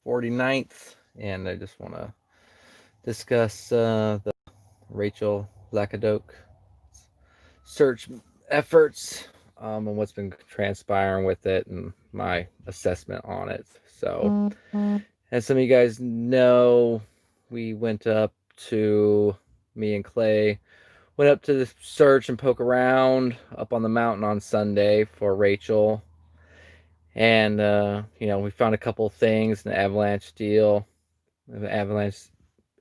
for the 49th, and I just want to discuss the Rachel Lakodoks search efforts and what's been transpiring with it and my assessment on it. So, as some of you guys know, we went up to, me and Clay went up to the search and poke around up on the mountain on Sunday for Rachel. And, we found a couple of things in the avalanche deal, the avalanche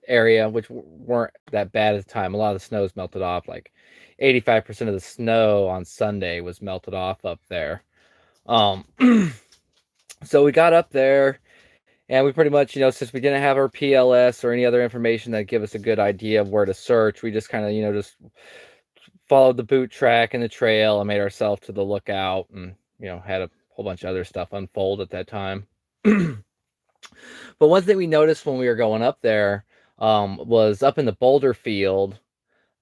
area, which weren't that bad at the time. A lot of the snow's melted off. Like 85% of the snow on Sunday was melted off up there. Um, so we got up there, and we pretty much, since we didn't have our PLS or any other information that give us a good idea of where to search, we just kind of, just followed the boot track and the trail and made ourselves to the lookout, and had a whole bunch of other stuff unfold at that time. But one thing we noticed when we were going up there was up in the boulder field.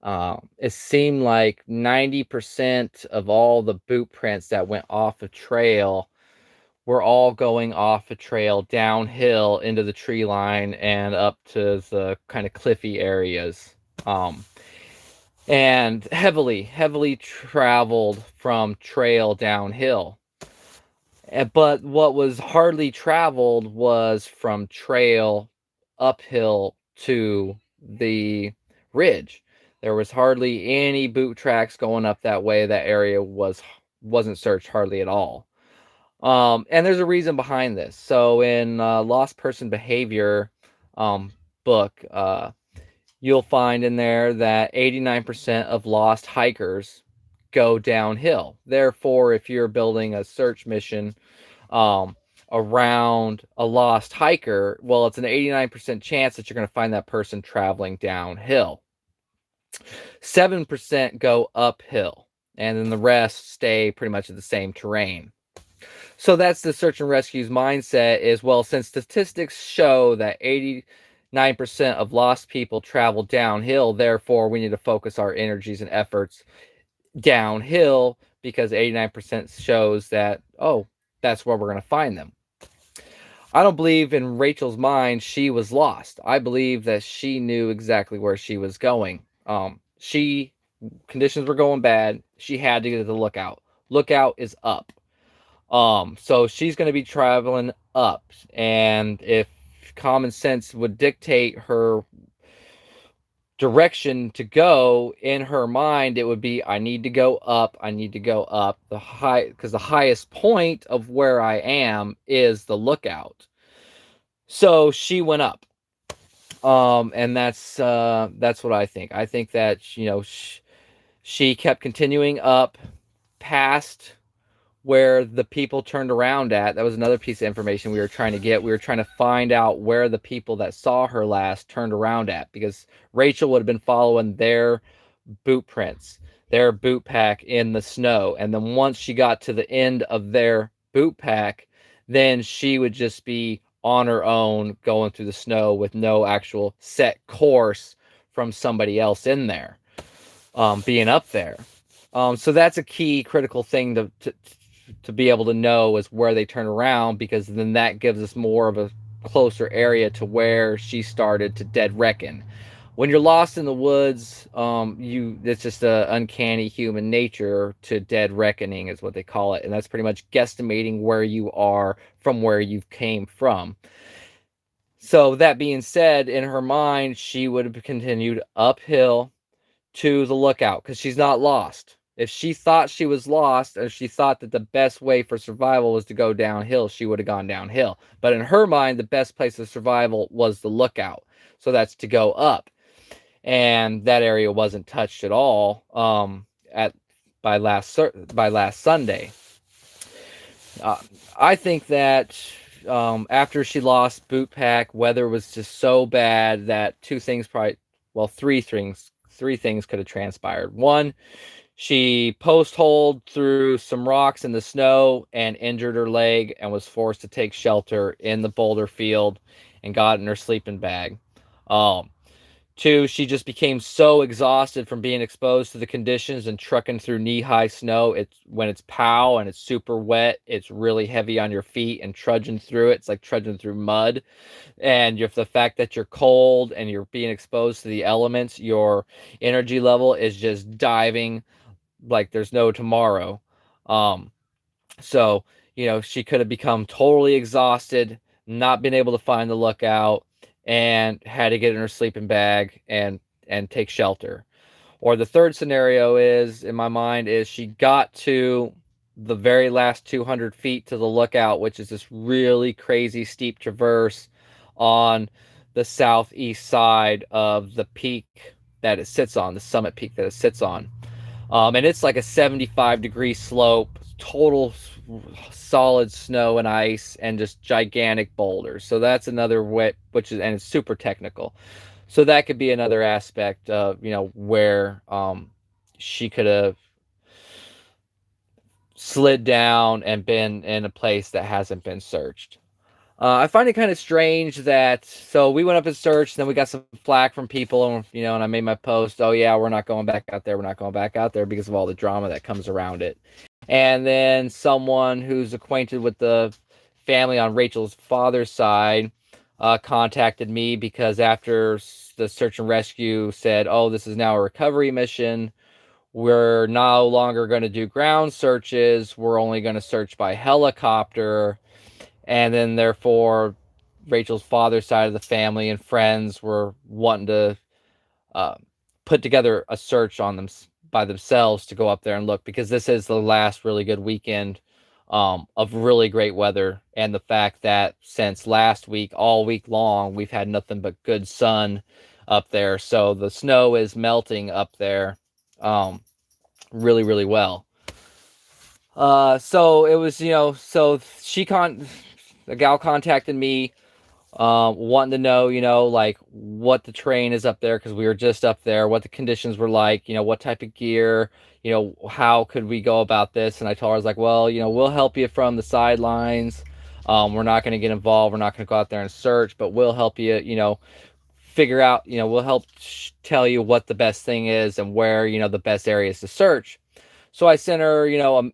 It seemed like 90% of all the boot prints that went off a trail were all going off a trail downhill into the tree line and up to the kind of cliffy areas. And heavily traveled from trail downhill. But what was hardly traveled was from trail uphill to the ridge. There was hardly any boot tracks going up that way. That area wasn't searched hardly at all. And there's a reason behind this. So in Lost Person Behavior book, you'll find in there that 89% of lost hikers go downhill. Therefore, if you're building a search mission around a lost hiker, well, it's an 89% chance that you're going to find that person traveling downhill. 7% go uphill, and then the rest stay pretty much at the same terrain. So that's the search and rescue's mindset is, well, since statistics show that 89% of lost people travel downhill, therefore we need to focus our energies and efforts downhill, because 89% shows that, that's where we're going to find them. I don't believe in Rachel's mind she was lost. I believe that she knew exactly where she was going. Conditions were going bad. She had to get to the lookout. Lookout is up. So she's going to be traveling up. And if common sense would dictate her direction to go, in her mind it would be, I need to go up, because the highest point of where I am is the lookout. So she went up, and that's what I think. I think that she kept continuing up past where the people turned around at. That was another piece of information we were trying to get. We were trying to find out where the people that saw her last turned around at, because Rachel would have been following their boot prints, their boot pack in the snow. And then once she got to the end of their boot pack, then she would just be on her own going through the snow with no actual set course from somebody else in there, being up there. So that's a key critical thing to be able to know, is where they turn around, because then that gives us more of a closer area to where she started to dead reckon. When you're lost in the woods, it's just an uncanny human nature to dead reckoning is what they call it. And that's pretty much guesstimating where you are from where you came from. So that being said, in her mind, she would have continued uphill to the lookout, because she's not lost. If she thought she was lost, or she thought that the best way for survival was to go downhill, she would have gone downhill. But in her mind, the best place of survival was the lookout. So that's to go up. And that area wasn't touched at all by last Sunday. I think that after she lost boot pack, weather was just so bad that three things could have transpired. One, she post-holed through some rocks in the snow and injured her leg and was forced to take shelter in the boulder field and got in her sleeping bag. Two, she just became so exhausted from being exposed to the conditions and trucking through knee-high snow. It's when it's pow and it's super wet, it's really heavy on your feet and trudging through it. It's like trudging through mud. And the fact that you're cold and you're being exposed to the elements, your energy level is just diving like there's no tomorrow. Um, so, she could have become totally exhausted, not been able to find the lookout, and had to get in her sleeping bag and take shelter. Or the third scenario is, in my mind, is she got to the very last 200 feet to the lookout, which is this really crazy steep traverse on the southeast side of the peak that it sits on, the summit peak that it sits on. And it's like a 75-degree slope, total solid snow and ice, and just gigantic boulders. So that's another way, and it's super technical. So that could be another aspect of, where she could have slid down and been in a place that hasn't been searched. I find it kind of strange that, so we went up and searched, and then we got some flack from people, and, and I made my post, oh yeah, we're not going back out there, we're not going back out there because of all the drama that comes around it. And then someone who's acquainted with the family on Rachel's father's side contacted me because after the search and rescue said, oh, this is now a recovery mission, we're no longer going to do ground searches, we're only going to search by helicopter. And then therefore Rachel's father's side of the family and friends were wanting to uh, put together a search on them by themselves to go up there and look, because this is the last really good weekend of really great weather, and the fact that since last week, all week long, we've had nothing but good sun up there. So the snow is melting up there really, really well. So it was, so the gal contacted me, wanting to know, like what the terrain is up there, because we were just up there, what the conditions were like, what type of gear, how could we go about this? And I told her, I was like, well, we'll help you from the sidelines. We're not going to get involved. We're not going to go out there and search, but we'll help you, figure out, we'll help tell you what the best thing is and where, the best areas to search. So I sent her,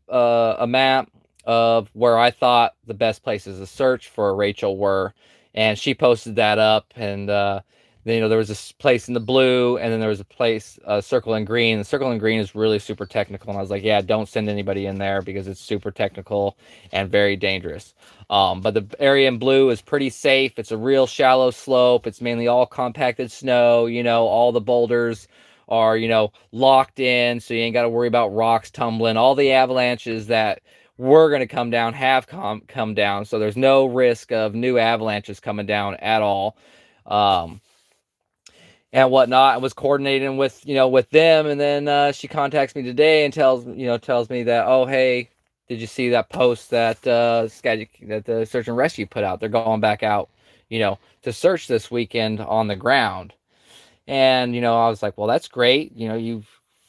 a map of where I thought the best places to search for Rachel were, and she posted that up. And then, there was this place in the blue, and then there was a place, circle in green. The circle in green is really super technical, and I was like, yeah, don't send anybody in there because it's super technical and very dangerous. But the area in blue is pretty safe. It's a real shallow slope. It's mainly all compacted snow. All the boulders are, locked in, so you ain't got to worry about rocks tumbling. All the avalanches that were going to come down have come down, so there's no risk of new avalanches coming down at all. And whatnot. I was coordinating with, with them, and then she contacts me today and tells me that, oh, hey, did you see that post that that the search and rescue put out? They're going back out, to search this weekend on the ground. And, I was like, well, that's great. You've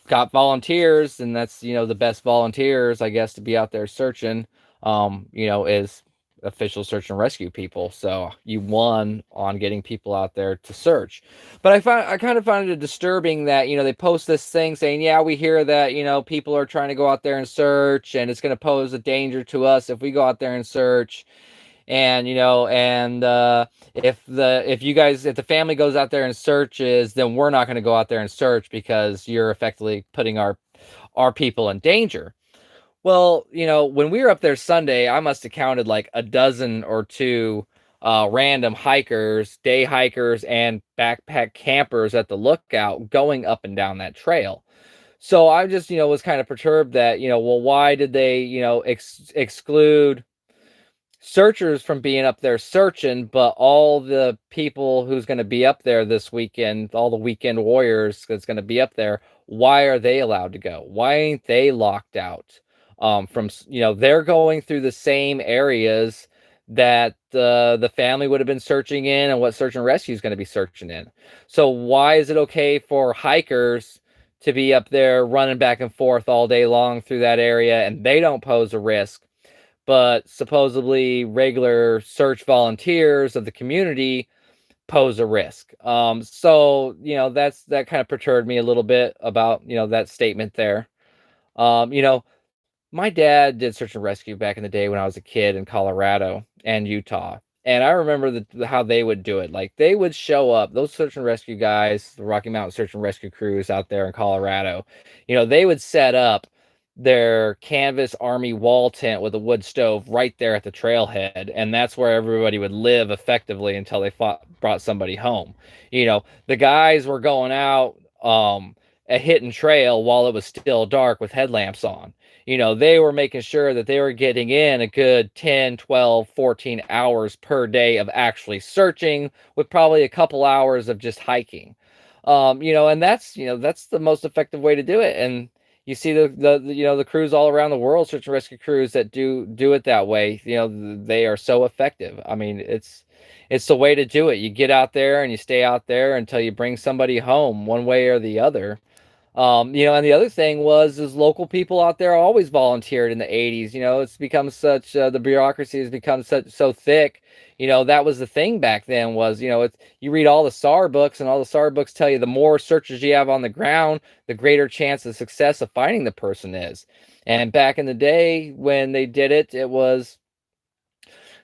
got volunteers, and that's, the best volunteers, I guess, to be out there searching, is official search and rescue people. So you won on getting people out there to search. But I kind of found it disturbing that, they post this thing saying, yeah, we hear that, people are trying to go out there and search, and it's going to pose a danger to us if we go out there and search. And if the family goes out there and searches, then we're not going to go out there and search because you're effectively putting our people in danger. Well, when we were up there Sunday, I must have counted like a dozen or two random hikers, day hikers, and backpack campers at the lookout going up and down that trail. So I just, was kind of perturbed that, well, why did they, exclude searchers from being up there searching, but all the people who's going to be up there this weekend, all the weekend warriors that's going to be up there, why are they allowed to go? Why ain't they locked out? From, they're going through the same areas that the family would have been searching in, and what search and rescue is going to be searching in. So why is it okay for hikers to be up there running back and forth all day long through that area and they don't pose a risk, but supposedly regular search volunteers of the community pose a risk. So that kind of perturbed me a little bit about that statement there. Um, you know, my dad did search and rescue back in the day when I was a kid in Colorado and Utah. And I remember how they would do it. Like they would show up, those search and rescue guys, the Rocky Mountain search and rescue crews out there in Colorado, they would set up their canvas army wall tent with a wood stove right there at the trailhead. And that's where everybody would live effectively until they brought somebody home. The guys were going out a hidden trail while it was still dark with headlamps on. They were making sure that they were getting in a good 10, 12, 14 hours per day of actually searching with probably a couple hours of just hiking. And that's the most effective way to do it. And you see the crews all around the world, search and rescue crews that do it that way. They are so effective. I mean, it's the way to do it. You get out there and you stay out there until you bring somebody home one way or the other. And the other thing is local people out there always volunteered in the 80s. It's become such the bureaucracy has become so thick. That was the thing back then was, you read all the SAR books, and all the SAR books tell you the more searchers you have on the ground, the greater chance of success of finding the person is. And back in the day when they did it, it was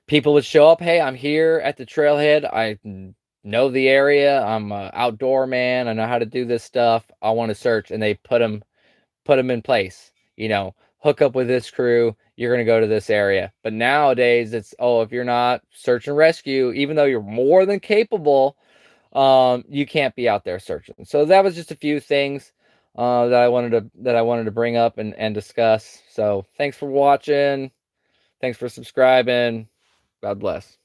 people would show up. Hey, I'm here at the trailhead. I know the area. I'm an outdoor man. I know how to do this stuff. I want to search, and they put them in place. Hook up with this crew. You're going to go to this area. But nowadays, it's if you're not search and rescue, even though you're more than capable, you can't be out there searching. So that was just a few things that I wanted to bring up and discuss. So thanks for watching. Thanks for subscribing. God bless.